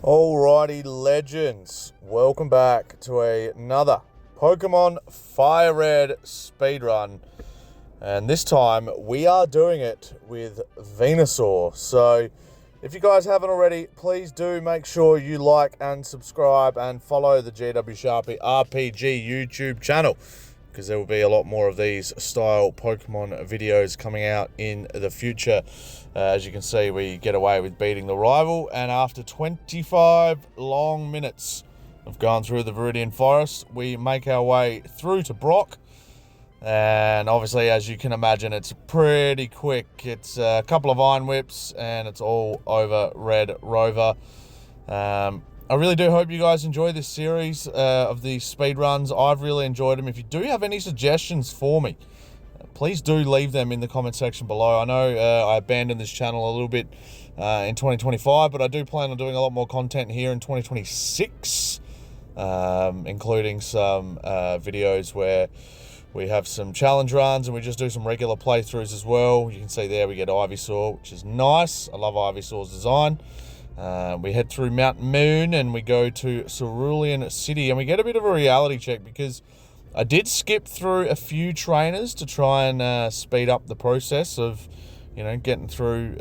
Alrighty, legends, welcome back to another Pokemon Fire Red speedrun, and this time we are doing it with Venusaur. So if you guys haven't already, please do make sure you like and subscribe and follow the GWSHARPY RPG YouTube channel, because there will be a lot more of these style Pokemon videos coming out in the future. As you can see, we get away with beating the rival, and after 25 long minutes of going through the Viridian Forest, we make our way through to Brock. And obviously, as you can imagine, it's pretty quick. It's a couple of Iron Whips, and it's all over Red Rover. I really do hope you guys enjoy this series of these speedruns. I've really enjoyed them. If you do have any suggestions for me, please do leave them in the comment section below. I know I abandoned this channel a little bit in 2025, but I do plan on doing a lot more content here in 2026, including some videos where we have some challenge runs and we just do some regular playthroughs as well. You can see there we get Ivysaur, which is nice. I love Ivysaur's design. We head through Mount Moon and we go to Cerulean City, and we get a bit of a reality check because I did skip through a few trainers to try and speed up the process of, getting through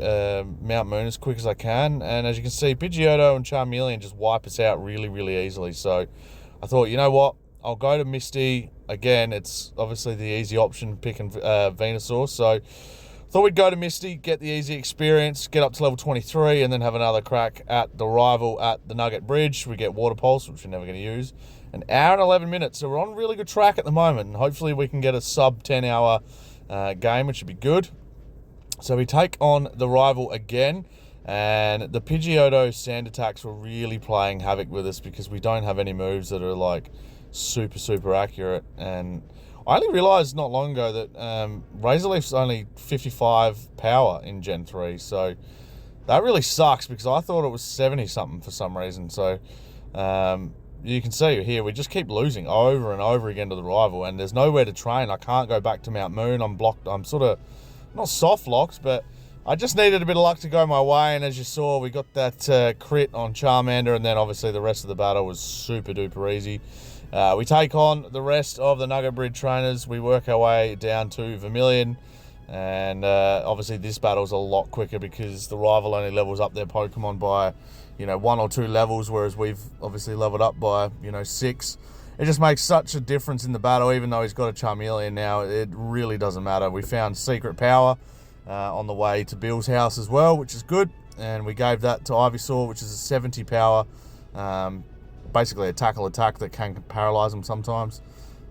Mount Moon as quick as I can. And as you can see, Pidgeotto and Charmeleon just wipe us out really, really easily. So I thought, you know what? I'll go to Misty. Again, it's obviously the easy option picking Venusaur. So thought we'd go to Misty, get the easy experience, get up to level 23, and then have another crack at the rival at the Nugget Bridge. We get Water Pulse, which we're never going to use. An hour and 11 minutes, so we're on a really good track at the moment, and hopefully we can get a sub 10 hour game, which would be good. So we take on the rival again, and the Pidgeotto sand attacks were really playing havoc with us because we don't have any moves that are like super accurate. And I only realized not long ago that Razor Leaf's only 55 power in Gen 3, so that really sucks because I thought it was 70 something for some reason. So you can see here, we just keep losing over and over again to the rival, and there's nowhere to train. I can't go back to Mount Moon. I'm blocked. I'm sort of, not soft locked, but I just needed a bit of luck to go my way, and as you saw, we got that crit on Charmander, and then obviously the rest of the battle was super duper easy. We take on the rest of the Nugget Bridge trainers. We work our way down to Vermilion, and obviously this battle's a lot quicker because the rival only levels up their Pokemon by 1 or 2 levels, whereas we've obviously leveled up by 6. It just makes such a difference in the battle. Even though he's got a Charmeleon now, it really doesn't matter. We found Secret Power on the way to Bill's house as well, which is good, and we gave that to Ivysaur, which is a 70 power, basically a tackle attack that can paralyze him sometimes.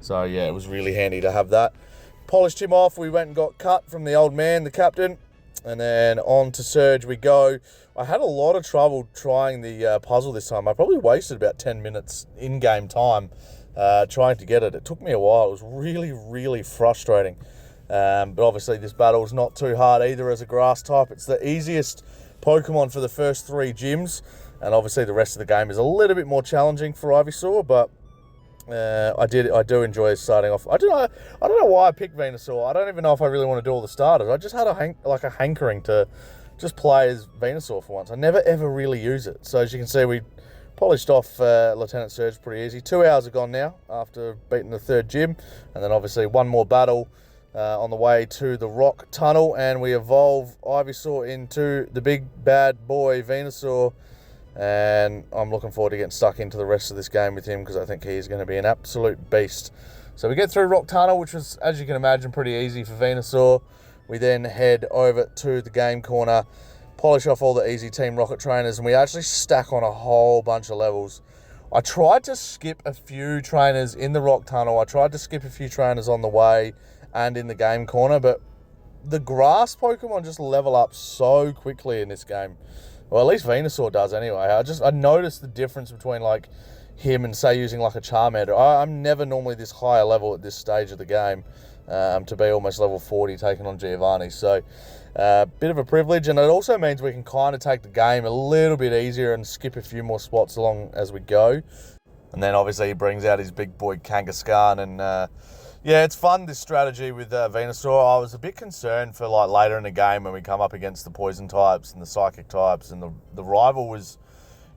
So yeah, it was really handy to have that. Polished him off. We went and got cut from the old man, the captain, and then on to Surge we go. I had a lot of trouble trying the puzzle this time. I probably wasted about 10 minutes in-game time trying to get it. It took me a while. It was really frustrating. But obviously this battle is not too hard either as a grass type. It's the easiest Pokemon for the first 3 gyms, and obviously the rest of the game is a little bit more challenging for Ivysaur, but I do enjoy starting off. I don't know why I picked Venusaur. I don't even know if I really want to do all the starters. I just had a hankering to just play as Venusaur for once. I never ever really use it. So as you can see, we polished off Lieutenant Surge pretty easy. 2 hours are gone now after beating the 3rd gym, and then obviously one more battle on the way to the Rock Tunnel, and we evolve Ivysaur into the big bad boy Venusaur. And I'm looking forward to getting stuck into the rest of this game with him because I think he's going to be an absolute beast. So we get through Rock Tunnel, which was, as you can imagine, pretty easy for Venusaur. We then head over to the game corner, polish off all the easy Team Rocket trainers, and we actually stack on a whole bunch of levels. I tried to skip a few trainers in the Rock Tunnel. I tried to skip a few trainers on the way and in the game corner, but the grass Pokemon just level up so quickly in this game. Well, at least Venusaur does anyway. I noticed the difference between like him and say using like a Charmander. I'm never normally this high a level at this stage of the game, to be almost level 40 taking on Giovanni. So bit of a privilege, and it also means we can kind of take the game a little bit easier and skip a few more spots along as we go. And then obviously he brings out his big boy Kangaskhan, and yeah, it's fun, this strategy with Venusaur. I was a bit concerned for like later in the game when we come up against the poison types and the psychic types, and the rival was,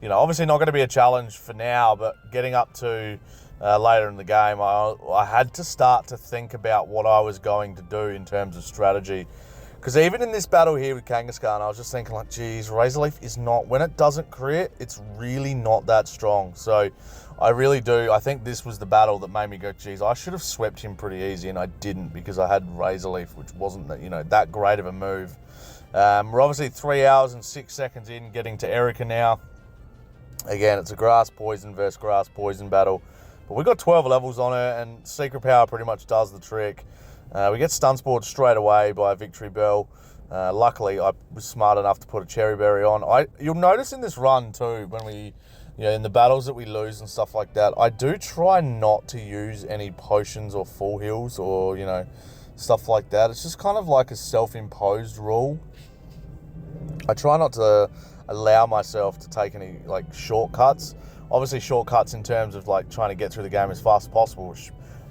you know, obviously not going to be a challenge for now, but getting up to later in the game, I had to start to think about what I was going to do in terms of strategy. Because even in this battle here with Kangaskhan, I was just thinking like, geez, Razorleaf is not, when it doesn't crit, it's really not that strong. So I really do, I think this was the battle that made me go, geez, I should have swept him pretty easy, and I didn't because I had Razorleaf, which wasn't, you know, that great of a move. We're obviously 3 hours and 6 seconds in, getting to Erica now. Again, it's a grass poison versus grass poison battle. But we've got 12 levels on her, and Secret Power pretty much does the trick. We get stun spored straight away by Victory Bell. Luckily, I was smart enough to put a Cherry Berry on. You'll notice in this run too, when we, you know, in the battles that we lose and stuff like that, I do try not to use any potions or full heals or, you know, stuff like that. It's just kind of like a self-imposed rule. I try not to allow myself to take any like shortcuts. Obviously shortcuts in terms of like trying to get through the game as fast as possible,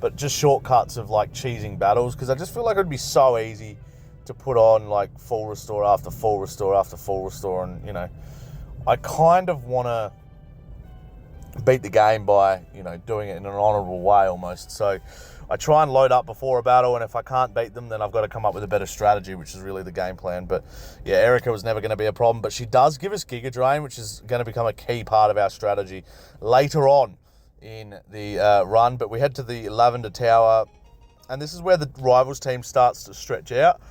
but just shortcuts of like cheesing battles, because I just feel like it would be so easy to put on like full restore after full restore after full restore, and you know, I kind of want to beat the game by, you know, doing it in an honourable way almost. So I try and load up before a battle, and if I can't beat them, then I've got to come up with a better strategy, which is really the game plan. But yeah, Erica was never going to be a problem, but she does give us Giga Drain, which is going to become a key part of our strategy later on in the run. But we head to the Lavender Tower, and this is where the rivals team starts to stretch out,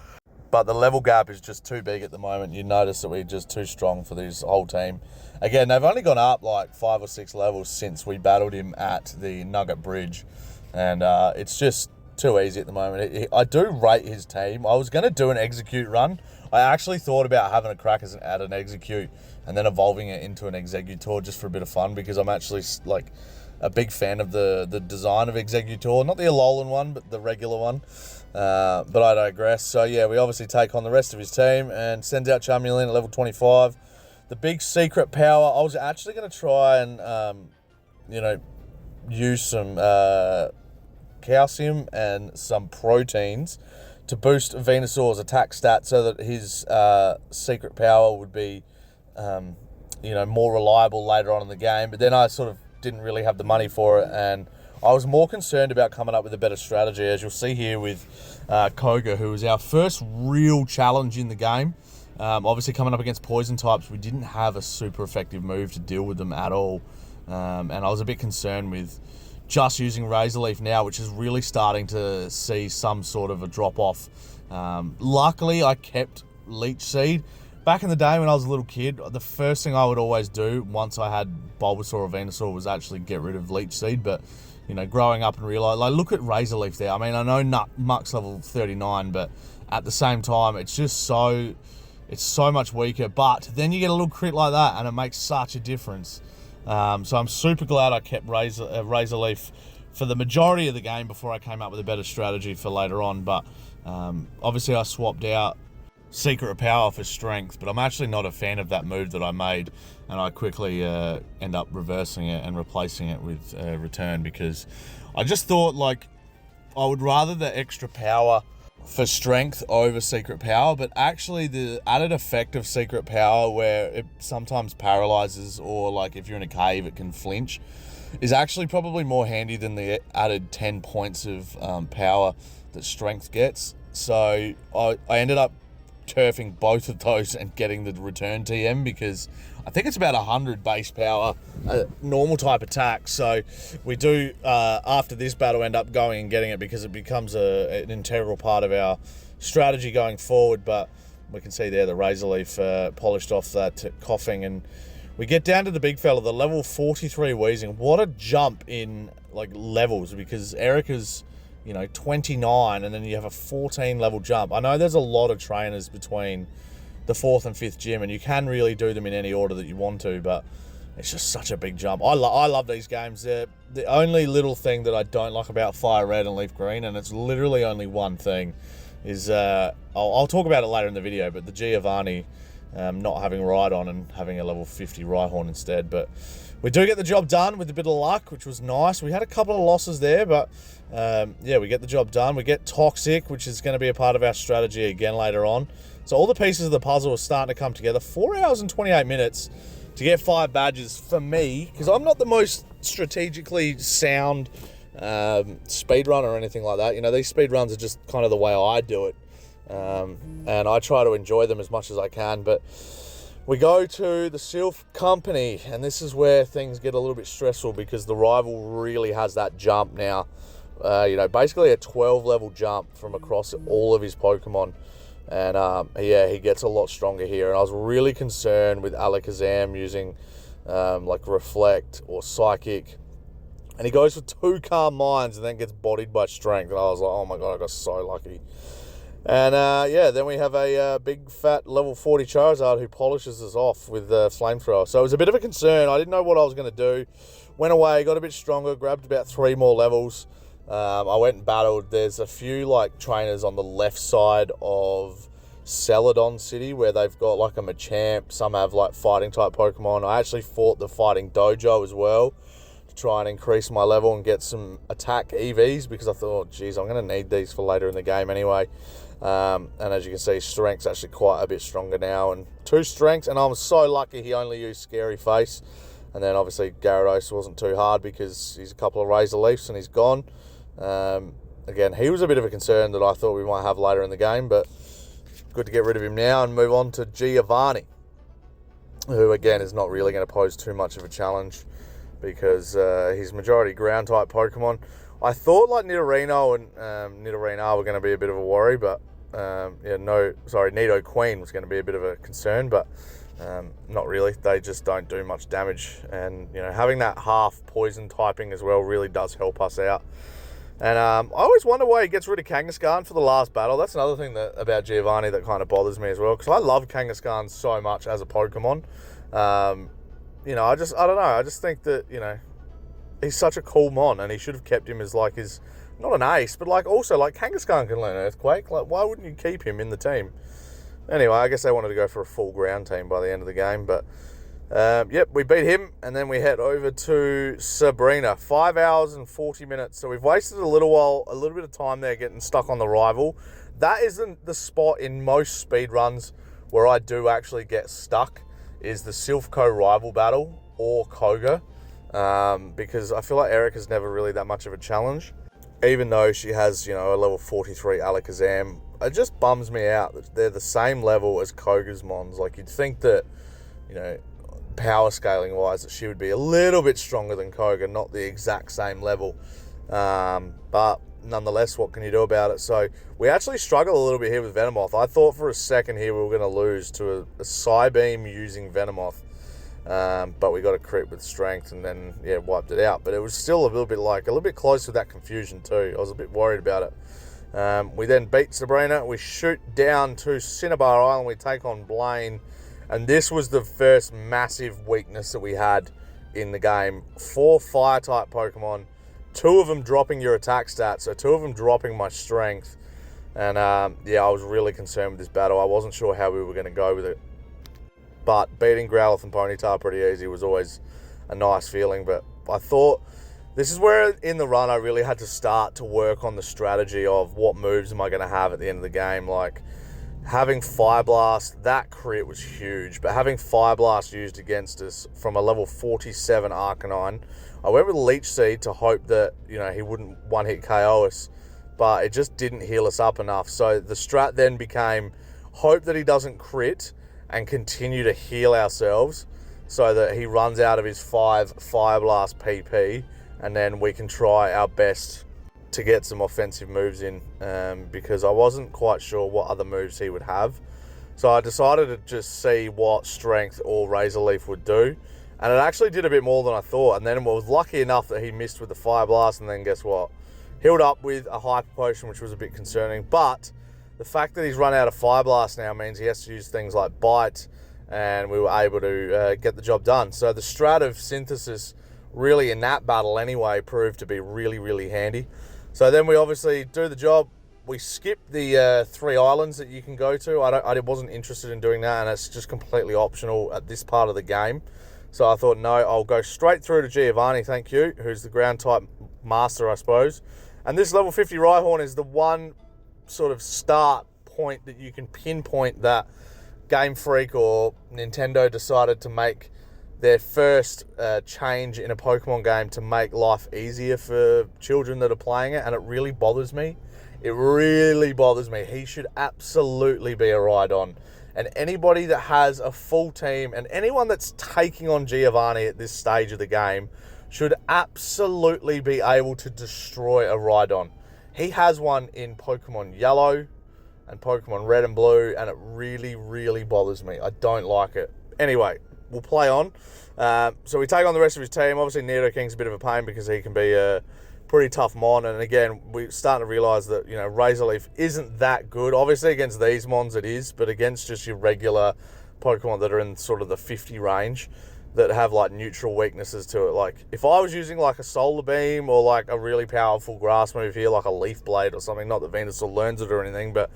but the level gap is just too big at the moment. You notice that we're just too strong for this whole team. Again, they've only gone up like 5 or 6 levels since we battled him at the Nugget Bridge, and it's just too easy at the moment. I do rate his team. I was going to do an execute run. I actually thought about having a crack at an execute and then evolving it into an executor just for a bit of fun, because I'm actually like a big fan of the design of Executor, not the Alolan one, but the regular one. But I digress. So yeah, we obviously take on the rest of his team and sends out Charmeleon at level 25. The big secret power, I was actually going to try and, you know, use some calcium and some proteins to boost Venusaur's attack stat so that his secret power would be, you know, more reliable later on in the game. But then I sort of didn't really have the money for it, and I was more concerned about coming up with a better strategy, as you'll see here with Koga, who was our first real challenge in the game. Obviously coming up against poison types, we didn't have a super effective move to deal with them at all, and I was a bit concerned with just using Razorleaf now, which is really starting to see some sort of a drop off. Luckily I kept Leech Seed. Back in the day when I was a little kid, the first thing I would always do once I had Bulbasaur or Venusaur was actually get rid of Leech Seed. But, you know, growing up and realising, like, look at Razorleaf there. I mean, I know Muck's level 39, but at the same time, it's just so much weaker. But then you get a little crit like that, and it makes such a difference. So I'm super glad I kept Razorleaf for the majority of the game before I came up with a better strategy for later on. But obviously I swapped out Secret Power for Strength, but I'm actually not a fan of that move that I made, and I quickly end up reversing it and replacing it with Return, because I just thought, like, I would rather the extra power for Strength over Secret Power, but actually the added effect of Secret Power, where it sometimes paralyzes, or like if you're in a cave it can flinch, is actually probably more handy than the added 10 points of power that Strength gets. So I ended up turfing both of those and getting the Return TM, because I think it's about 100 base power, normal type attack. So we do, after this battle, end up going and getting it, because it becomes an integral part of our strategy going forward. But we can see there the Razorleaf polished off that coughing, and we get down to the big fella, the level 43 Wheezing. What a jump in like levels, because Erica's, you know, 29, and then you have a 14 level jump. I know there's a lot of trainers between the 4th and 5th gym, and you can really do them in any order that you want to, but it's just such a big jump. I love these games. The only little thing that I don't like about Fire Red and Leaf Green, and it's literally only one thing, is I'll talk about it later in the video, but the Giovanni not having Rhydon and having a level 50 Rhyhorn instead. But we do get the job done with a bit of luck, which was nice. We had a couple of losses there, but yeah, we get the job done. We get Toxic, which is going to be a part of our strategy again later on. So all the pieces of the puzzle are starting to come together. 4 hours and 28 minutes to get 5 badges for me, because I'm not the most strategically sound speedrun or anything like that. You know, these speedruns are just kind of the way I do it. And I try to enjoy them as much as I can, but we go to the Sylph Company, and this is where things get a little bit stressful because the rival really has that jump now. You know, basically a 12 level jump from across all of his Pokemon. And yeah, he gets a lot stronger here. And I was really concerned with Alakazam using like Reflect or Psychic. And he goes for 2 Calm Minds and then gets bodied by Strength. And I was like, oh my god, I got so lucky. And yeah, then we have a big fat level 40 Charizard who polishes us off with Flamethrower. So it was a bit of a concern. I didn't know what I was going to do. Went away, got a bit stronger, grabbed about 3 more levels. I went and battled. There's a few like trainers on the left side of Celadon City where they've got like a Machamp. Some have like fighting type Pokemon. I actually fought the fighting dojo as well to try and increase my level and get some attack EVs because I thought, oh, geez, I'm going to need these for later in the game anyway. And as you can see, Strength's actually quite a bit stronger now, and 2 Strengths, and I'm so lucky he only used Scary Face. And then obviously Gyarados wasn't too hard because he's a couple of Razor Leafs and he's gone. Again, he was a bit of a concern that I thought we might have later in the game, but good to get rid of him now and move on to Giovanni, who again is not really going to pose too much of a challenge because he's majority ground type Pokemon. I thought like Nidorino and Nidorina were going to be a bit of a worry, but yeah, Nidoqueen was going to be a bit of a concern, but not really. They just don't do much damage, and you know, having that half poison typing as well really does help us out. And I always wonder why he gets rid of Kangaskhan for the last battle. That's another thing about Giovanni that kind of bothers me as well, because I love Kangaskhan so much as a Pokemon. You know, I don't know. I just think that, you know, he's such a cool mon, and he should have kept him as like his, not an ace, but like also like Kangaskhan can learn Earthquake. Like, why wouldn't you keep him in the team? Anyway, I guess they wanted to go for a full ground team by the end of the game, but yep, we beat him, and then we head over to Sabrina. 5 hours and 40 minutes. So we've wasted a little bit of time there getting stuck on the rival. That isn't the spot in most speed runs where I do actually get stuck, is the Silphco rival battle or Koga. Because I feel like Erica's never really that much of a challenge, even though she has, you know, a level 43 Alakazam. It just bums me out that they're the same level as Koga's mons. Like, you'd think that, you know, power scaling wise, that she would be a little bit stronger than Koga, not the exact same level. But nonetheless, what can you do about it? So we actually struggle a little bit here with Venomoth. I thought for a second here we were going to lose to a Psybeam using Venomoth. But we got a crit with Strength and then, yeah, wiped it out. But it was still a little bit close with that confusion too. I was a bit worried about it. We then beat Sabrina. We shoot down to Cinnabar Island. We take on Blaine. And this was the first massive weakness that we had in the game. 4 Fire-type Pokemon. 2 of them dropping your attack stats. So 2 of them dropping my Strength. And, yeah, I was really concerned with this battle. I wasn't sure how we were going to go with it. But beating Growlithe and Ponyta pretty easy was always a nice feeling. But I thought this is where in the run I really had to start to work on the strategy of what moves am I going to have at the end of the game. Like, having Fire Blast, that crit was huge, but having Fire Blast used against us from a level 47 Arcanine, I went with Leech Seed to hope that, you know, he wouldn't one-hit KO us, but it just didn't heal us up enough. So the strat then became hope that he doesn't crit and continue to heal ourselves so that he runs out of his 5 Fire Blast PP, and then we can try our best to get some offensive moves in, because I wasn't quite sure what other moves he would have. So I decided to just see what Strength or Razor Leaf would do, and it actually did a bit more than I thought. And then I was lucky enough that he missed with the Fire Blast, and then guess what? Healed up with a Hyper Potion, which was a bit concerning. But the fact that he's run out of Fire Blast now means he has to use things like Bite, and we were able to get the job done. So the strat of Synthesis, really in that battle anyway, proved to be really, really handy. So then we obviously do the job. We skip the 3 islands that you can go to. I wasn't interested in doing that, and it's just completely optional at this part of the game. So I thought, no, I'll go straight through to Giovanni, thank you, who's the ground type master, I suppose. And this level 50 Rhyhorn is the one sort of start point that you can pinpoint that Game Freak or Nintendo decided to make their first change in a Pokemon game to make life easier for children that are playing it, and it really bothers me. It really bothers me. He should absolutely be a Rhydon. And anybody that has a full team, and anyone that's taking on Giovanni at this stage of the game, should absolutely be able to destroy a Rhydon. He has one in Pokemon Yellow and Pokemon Red and Blue, and it really, really bothers me. I don't like it. Anyway, we'll play on. So we take on the rest of his team. Obviously, Nidoking's a bit of a pain because he can be a pretty tough mon. And again, we're starting to realise that, you know, Razor Leaf isn't that good. Obviously, against these mons it is, but against just your regular Pokemon that are in sort of the 50 range that have, like, neutral weaknesses to it. Like, if I was using, like, a Solar Beam or, like, a really powerful grass move here, like a Leaf Blade or something, not that Venusaur learns it or anything, but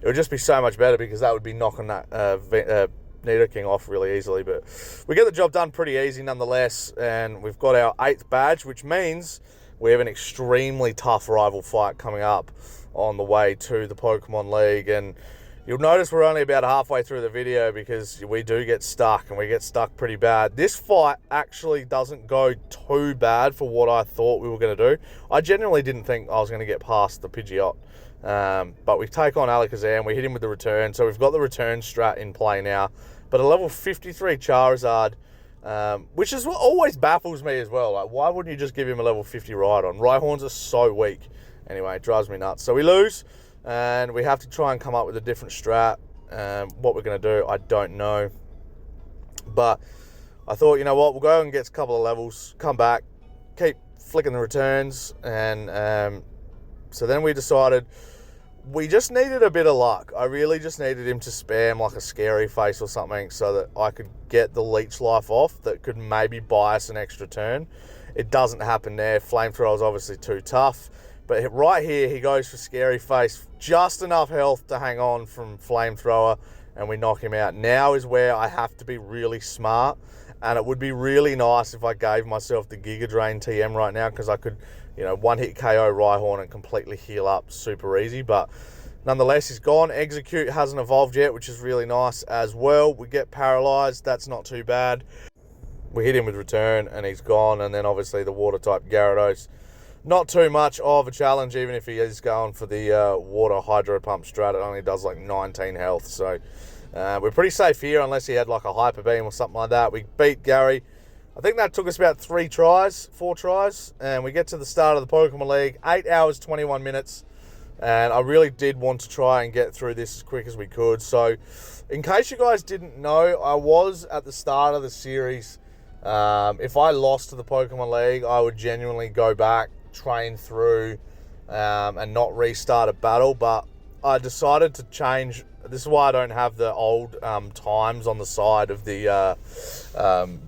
it would just be so much better because that would be knocking that Nidoking off really easily. But we get the job done pretty easy nonetheless, and we've got our 8th badge, which means we have an extremely tough rival fight coming up on the way to the Pokemon League. And you'll notice we're only about halfway through the video because we do get stuck, and we get stuck pretty bad. This fight actually doesn't go too bad for what I thought we were going to do. I genuinely didn't think I was going to get past the Pidgeot. But we take on Alakazam, we hit him with the return, so we've got the return strat in play now. But a level 53 Charizard, which is what always baffles me as well. Like, why wouldn't you just give him a level 50 Rhydon? Rhyhorns are so weak. Anyway, it drives me nuts. So we lose, and we have to try and come up with a different strat. What we're going to do, I don't know. But I thought, you know what, we'll go and get a couple of levels, come back, keep flicking the returns, and so then we decided we just needed a bit of luck. I really just needed him to spam like a Scary Face or something so that I could get the Leech Life off that could maybe buy us an extra turn. It doesn't happen there. Flamethrower is obviously too tough. But right here, he goes for Scary Face. Just enough health to hang on from Flamethrower, and we knock him out. Now is where I have to be really smart. And it would be really nice if I gave myself the Giga Drain TM right now, because I could, you know, one-hit KO Rhyhorn and completely heal up super easy. But nonetheless, he's gone. Execute hasn't evolved yet, which is really nice as well. We get paralyzed. That's not too bad. We hit him with return, and he's gone. And then obviously the Water-type Gyarados. Not too much of a challenge, even if he is going for the Water Hydro Pump strat. It only does like 19 health, so we're pretty safe here unless he had like a Hyper Beam or something like that. We beat Gary. I think that took us about 4 tries, and we get to the start of the Pokemon League, 8 hours, 21 minutes, and I really did want to try and get through this as quick as we could. So, in case you guys didn't know, I was at the start of the series. If I lost to the Pokemon League, I would genuinely go back, train through, and not restart a battle, but I decided to change. This is why I don't have the old times on the side of the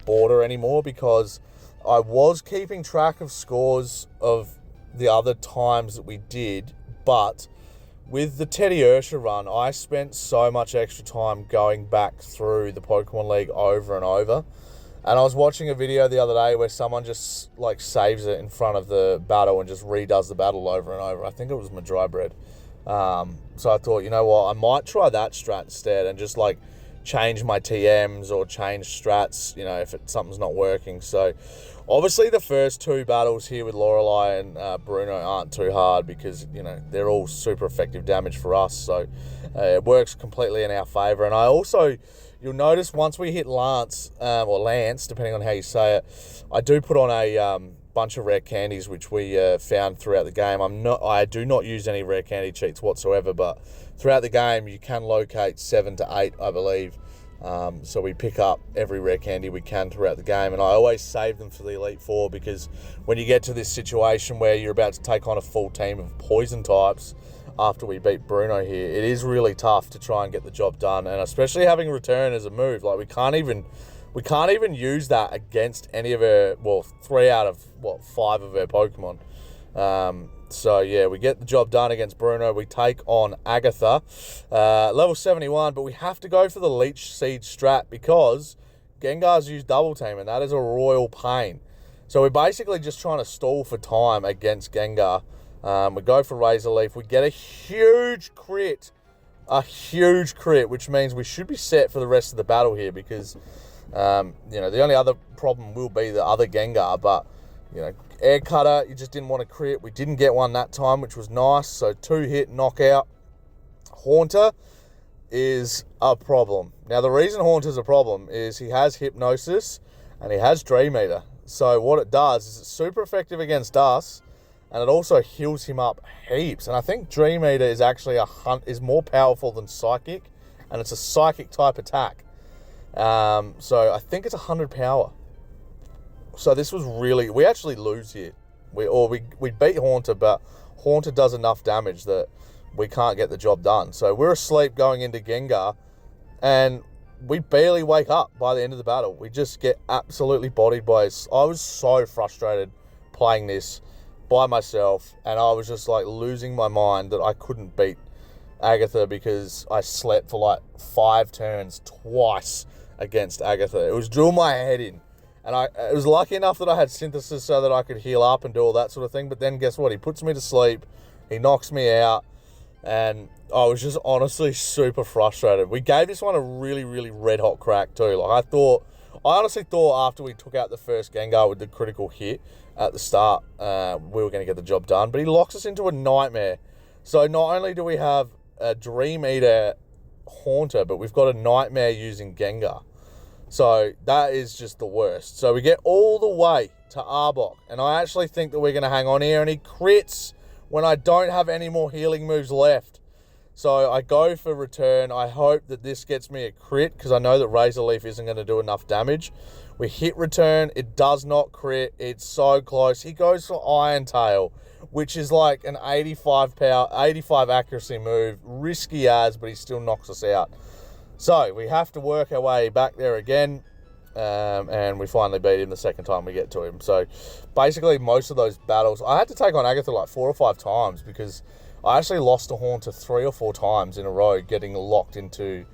border anymore, because I was keeping track of scores of the other times that we did, but with the Teddy Ursha run, I spent so much extra time going back through the Pokemon League over and over. And I was watching a video the other day where someone just like saves it in front of the battle and just redoes the battle over and over. I think it was Madrybred. So I thought, you know what, I might try that strat instead and just like change my TMs or change strats, you know, if something's not working. So obviously the first 2 battles here with Lorelei and Bruno aren't too hard because, you know, they're all super effective damage for us. So it works completely in our favor. And I also, you'll notice once we hit Lance, or Lance, depending on how you say it, I do put on a bunch of rare candies, which we found throughout the game. I do not use any rare candy cheats whatsoever, but throughout the game you can locate 7 to 8, I believe. So we pick up every rare candy we can throughout the game, and I always save them for the Elite Four, because when you get to this situation where you're about to take on a full team of poison types after we beat Bruno here, it is really tough to try and get the job done, and especially having return as a move. Like, we can't even use that against any of our, well, 3 out of 5 of our Pokemon. So yeah, we get the job done against Bruno. We take on Agatha, level 71, but we have to go for the Leech Seed strat because Gengar's used Double Team, and that is a royal pain. So we're basically just trying to stall for time against Gengar. We go for Razor Leaf. We get a huge crit, which means we should be set for the rest of the battle here, because You know, the only other problem will be the other Gengar, but, you know, Air Cutter, you just didn't want to crit. We didn't get one that time, which was nice. So 2-hit knockout. Haunter is a problem. Now, the reason Haunter's a problem is he has Hypnosis and he has Dream Eater. So what it does is it's super effective against us, and it also heals him up heaps. And I think Dream Eater is actually is more powerful than Psychic, and it's a Psychic type attack. So I think it's 100 power. So this was really, we actually lose here. We beat Haunter, but Haunter does enough damage that we can't get the job done. So we're asleep going into Gengar, and we barely wake up by the end of the battle. We just get absolutely bodied by it. I was so frustrated playing this by myself, and I was just like losing my mind that I couldn't beat Agatha because I slept for like 5 turns twice against Agatha. It was drilling my head in. And I was lucky enough that I had Synthesis so that I could heal up and do all that sort of thing. But then guess what? He puts me to sleep. He knocks me out. And I was just honestly super frustrated. We gave this one a really, really red-hot crack too. Like I honestly thought after we took out the first Gengar with the critical hit at the start, we were going to get the job done. But he locks us into a nightmare. So not only do we have a Dream Eater Haunter, but we've got a nightmare using Gengar. So that is just the worst. So we get all the way to Arbok, and I actually think that we're going to hang on here, and he crits when I don't have any more healing moves left. So I go for return. I hope that this gets me a crit, because I know that Razor Leaf isn't going to do enough damage. We hit return. It does not crit. It's so close. He goes for Iron Tail, which is like an 85 accuracy move. Risky as, but he still knocks us out. So we have to work our way back there again, and we finally beat him the second time we get to him. So basically most of those battles, I had to take on Agatha like 4 or 5 times because I actually lost to Haunter 3 or 4 times in a row getting locked into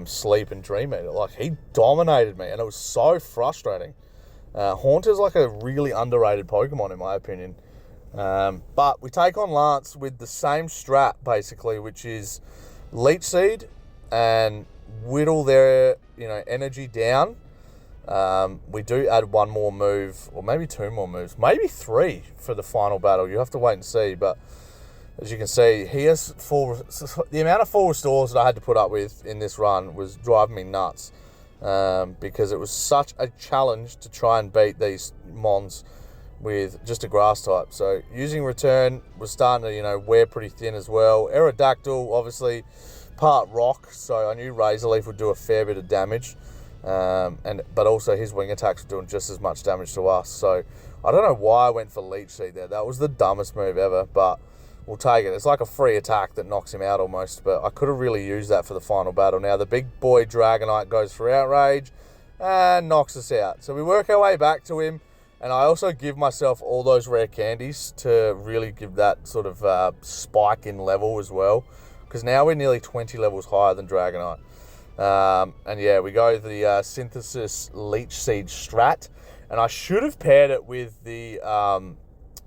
Sleep and Dream Eater. Like, he dominated me, and it was so frustrating. Haunter's like a really underrated Pokemon in my opinion. But we take on Lance with the same strat basically, which is Leech Seed and whittle their, energy down. We do add 1 more move, or maybe 2 more moves, maybe 3 for the final battle. You have to wait and see. But as you can see, he has the amount of full restores that I had to put up with in this run was driving me nuts, because it was such a challenge to try and beat these mons with just a grass type. So using return was starting to, wear pretty thin as well. Aerodactyl, obviously, part rock, so I knew Razor Leaf would do a fair bit of damage, but also his wing attacks were doing just as much damage to us. So I don't know why I went for Leech Seed there. That was the dumbest move ever, but we'll take it. It's like a free attack that knocks him out almost, but I could have really used that for the final battle. Now the big boy Dragonite goes for Outrage and knocks us out. So we work our way back to him, and I also give myself all those rare candies to really give that sort of spike in level as well, because now we're nearly 20 levels higher than Dragonite. And yeah, we go the Synthesis Leech Seed strat, and I should have paired it with the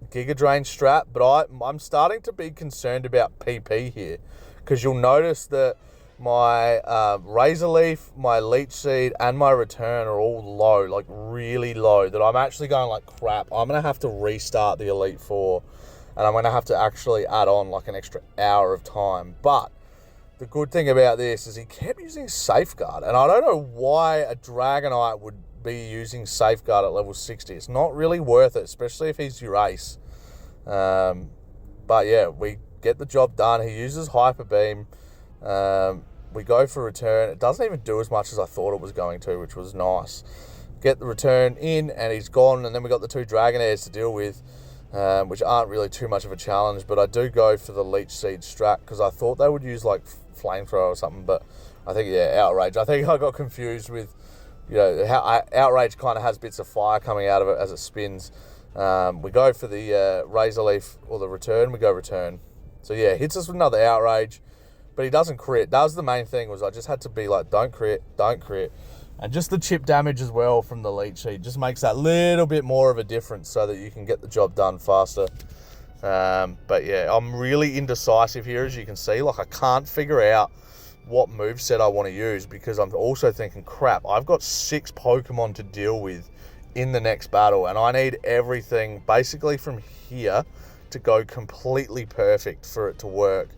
Giga Drain strat, but I'm starting to be concerned about PP here, because you'll notice that my Razor Leaf, my Leech Seed, and my Return are all low, like really low, that I'm actually going like crap. I'm going to have to restart the Elite Four, and I'm going to have to actually add on like an extra hour of time. But the good thing about this is he kept using Safeguard, and I don't know why a Dragonite would be using Safeguard at level 60. It's not really worth it, especially if he's your ace. But yeah, we get the job done. He uses Hyper Beam. We go for return. It doesn't even do as much as I thought it was going to, which was nice. Get the return in, and he's gone, and then we got the 2 Dragonairs to deal with, which aren't really too much of a challenge, but I do go for the Leech Seed strat, because I thought they would use like Flamethrower or something, but I think, yeah, Outrage. I think I got confused with, how Outrage kind of has bits of fire coming out of it as it spins. We go for the Razor Leaf, or the return. We go return. So yeah, hits us with another Outrage, but he doesn't crit. That was the main thing, was I just had to be like, don't crit. And just the chip damage as well from the Leech Seed just makes that little bit more of a difference so that you can get the job done faster. But yeah, I'm really indecisive here, as you can see. Like, I can't figure out what moveset I want to use, because I'm also thinking, crap, I've got 6 Pokemon to deal with in the next battle, and I need everything basically from here to go completely perfect for it to work.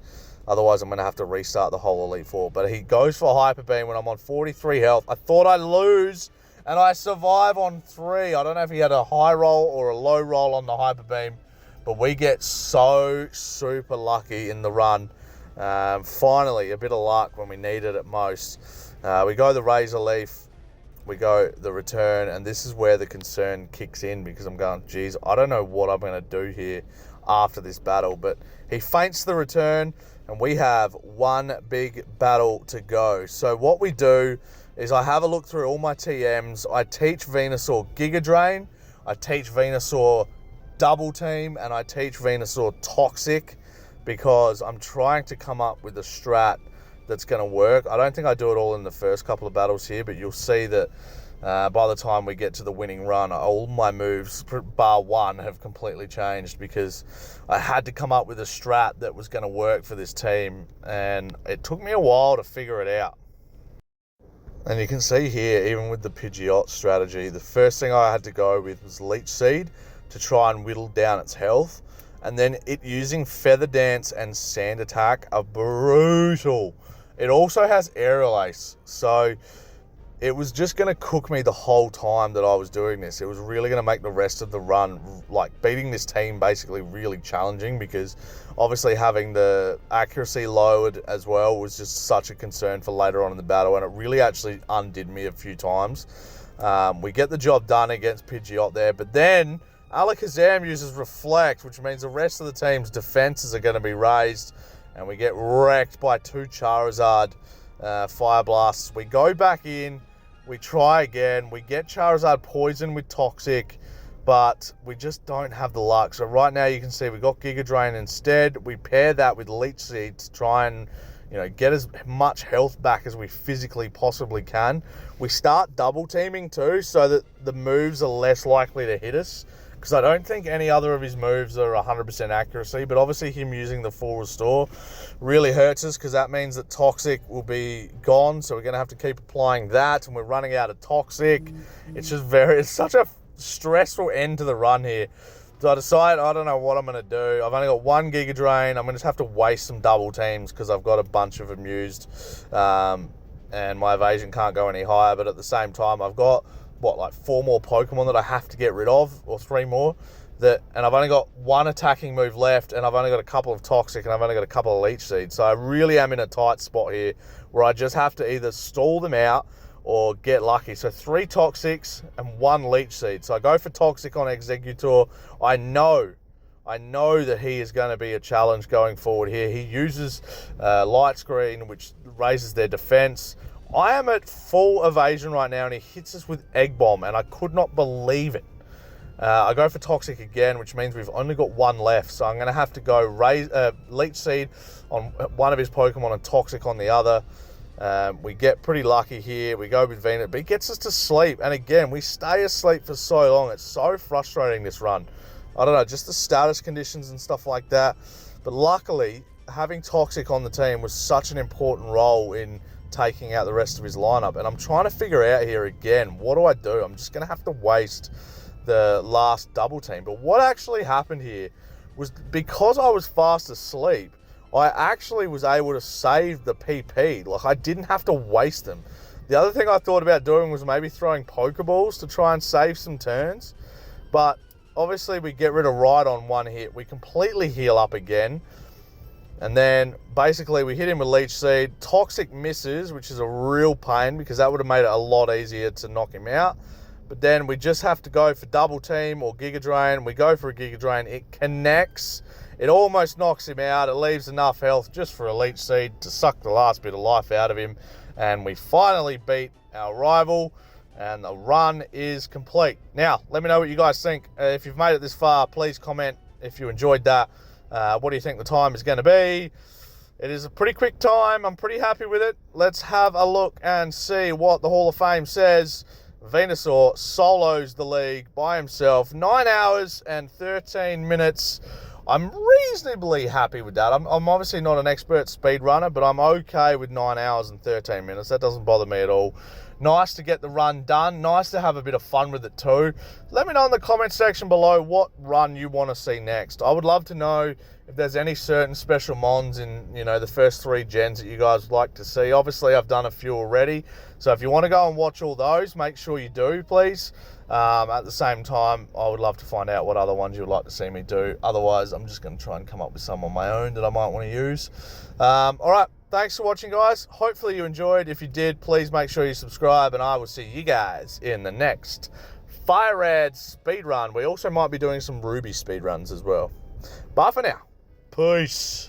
Otherwise, I'm going to have to restart the whole Elite Four. But he goes for Hyper Beam when I'm on 43 health. I thought I'd lose, and I survive on 3. I don't know if he had a high roll or a low roll on the Hyper Beam, but we get so super lucky in the run. Finally, a bit of luck when we needed it most. We go the Razor Leaf, we go the return, and this is where the concern kicks in, because I'm going, geez, I don't know what I'm going to do here after this battle. But he feints the return, and we have one big battle to go. So what we do is I have a look through all my TMs. I teach Venusaur Giga Drain, I teach Venusaur Double Team, and I teach Venusaur Toxic, because I'm trying to come up with a strat that's going to work. I don't think I do it all in the first couple of battles here, but you'll see that by the time we get to the winning run, all my moves, bar one, have completely changed, because I had to come up with a strat that was going to work for this team, and it took me a while to figure it out. And you can see here, even with the Pidgeot strategy, the first thing I had to go with was Leech Seed to try and whittle down its health, and then it using Feather Dance and Sand Attack are brutal. It also has Aerial Ace, so it was just going to cook me the whole time that I was doing this. It was really going to make the rest of the run, like beating this team, basically really challenging, because obviously having the accuracy lowered as well was just such a concern for later on in the battle, and it really actually undid me a few times. We get the job done against Pidgeot there, but then Alakazam uses Reflect, which means the rest of the team's defenses are going to be raised, and we get wrecked by 2 Charizard Fire Blasts. We go back in, we try again, we get Charizard poisoned with Toxic, but we just don't have the luck. So right now you can see we got Giga Drain instead. We pair that with Leech Seed to try and, you know, get as much health back as we physically possibly can. We start double teaming too, so that the moves are less likely to hit us, because I don't think any other of his moves are 100% accuracy, but obviously him using the full restore really hurts us, because that means that Toxic will be gone, so we're going to have to keep applying that, and we're running out of Toxic. It's such a stressful end to the run here. So I decide, I don't know what I'm going to do. I've only got 1 Giga Drain. I'm going to just have to waste some double teams, because I've got a bunch of Amused, and my evasion can't go any higher, but at the same time I've got like 4 more Pokemon that I have to get rid of, or 3 more, and I've only got 1 attacking move left, and I've only got a couple of Toxic, and I've only got a couple of Leech Seeds. So I really am in a tight spot here, where I just have to either stall them out or get lucky. So 3 Toxics and 1 Leech Seed. So I go for Toxic on Executor. I know that he is going to be a challenge going forward here. He uses Light Screen, which raises their defense. I am at full evasion right now, and he hits us with Egg Bomb, and I could not believe it. I go for Toxic again, which means we've only got 1 left, so I'm going to have to go Leech Seed on one of his Pokemon and Toxic on the other. We get pretty lucky here. We go with Venus, but he gets us to sleep, and again, we stay asleep for so long. It's so frustrating, this run. I don't know, just the status conditions and stuff like that. But luckily, having Toxic on the team was such an important role in taking out the rest of his lineup, and I'm trying to figure out here again, what do I do? I'm just going to have to waste the last double team. But what actually happened here was, because I was fast asleep, I actually was able to save the PP. Like, I didn't have to waste them. The other thing I thought about doing was maybe throwing Pokeballs to try and save some turns, but obviously we get rid of Ride on 1 hit. We completely heal up again. And then basically we hit him with Leech Seed. Toxic misses, which is a real pain, because that would have made it a lot easier to knock him out. But then we just have to go for Double Team or Giga Drain. We go for a Giga Drain. It connects. It almost knocks him out. It leaves enough health just for a Leech Seed to suck the last bit of life out of him. And we finally beat our rival, and the run is complete. Now, let me know what you guys think. If you've made it this far, please comment if you enjoyed that. What do you think the time is going to be? It is a pretty quick time. I'm pretty happy with it. Let's have a look and see what the Hall of Fame says. Venusaur solos the league by himself. 9 hours and 13 minutes. I'm reasonably happy with that. I'm obviously not an expert speedrunner, but I'm okay with 9 hours and 13 minutes. That doesn't bother me at all. Nice to get the run done. Nice to have a bit of fun with it too. Let me know in the comment section below what run you want to see next. I would love to know if there's any certain special mons in, you know, the first 3 gens that you guys would like to see. Obviously, I've done a few already. So if you want to go and watch all those, make sure you do, please. At the same time, I would love to find out what other ones you would like to see me do. Otherwise, I'm just going to try and come up with some on my own that I might want to use. All right. Thanks for watching, guys. Hopefully you enjoyed. If you did, please make sure you subscribe, and I will see you guys in the next Fire Red speedrun. We also might be doing some Ruby speedruns as well. Bye for now. Peace.